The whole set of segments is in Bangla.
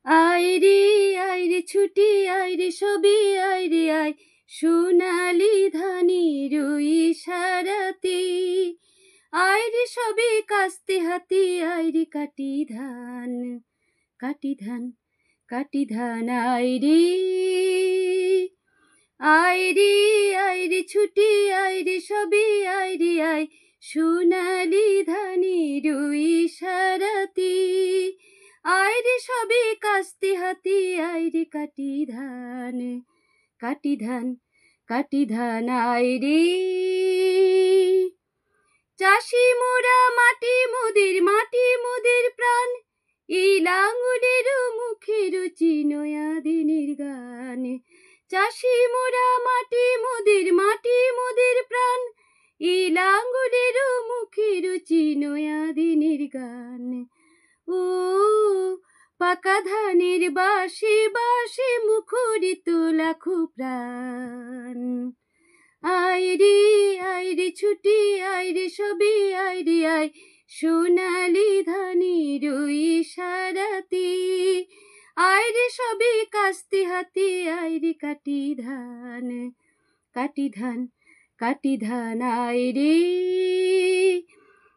আয় রে ছুটি আয় রে সবি আয় রে আয়, সোনালি ধানি রুই সারাতি। আয় রে সবি কাস্তে হাতি আয় রে কাটি ধান, কাটি ধান কাটি ধান। আয় রে ছুটি আয় রে সবি আয় রে আয়, সোনালি ধানি রুই সারাতি। আয় রে সবি কাস্তে হাতি আয় রে কাটি ধান, কাটি ধান কাটি ধান। আয় রে চাষি মোরা মাটি মোদের প্রাণ, এই লাঙলের মুখে রুচি নয়া দিনের গান। চাষি মোরা মাটি মোদের প্রাণ, এই লাঙলের মুখে রুচি নয়া দিনের গান। ও পাকা ধানের বাঁশি বাঁশি মুখরিত লাখো প্রাণ। আয় রে ছুটি আয় রে সবি আয় রে আয়, সোনালি ধানি রুই সারাতি। আয় রে সবি কাস্তে হাতি আয় রে কাটি ধান, কাটি ধান কাটি ধান। আয় রে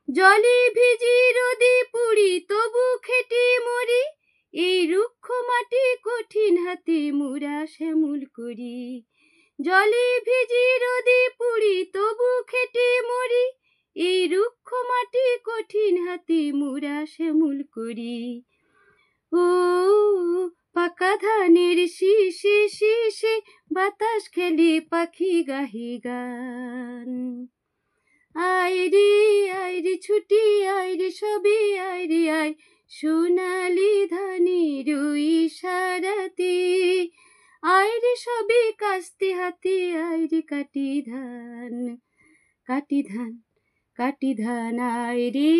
জলে ভিজি রোদে পুড়ি তবু খেটে মরি, এই রুক্ষ মাটি কঠিন হাতে মুরা শ্যামল করি। জলে ভিজি রোদে পুড়ি তবু খেটে মরি, এই রুক্ষ মাটি কঠিন হাতে মুরা শ্যামল করি। ও পাকা ধানের শীষে শীষে বাতাস খেলে পাখি গাহে গান। আয় রে ছুটি আয় রে সবি আয় রে আয়, সোনালি ধানি রুই সারাতি। আয় রে সবি কাস্তে হাতি আয় রে কাটি ধান, কাটি ধান কাটি ধান। আয় রে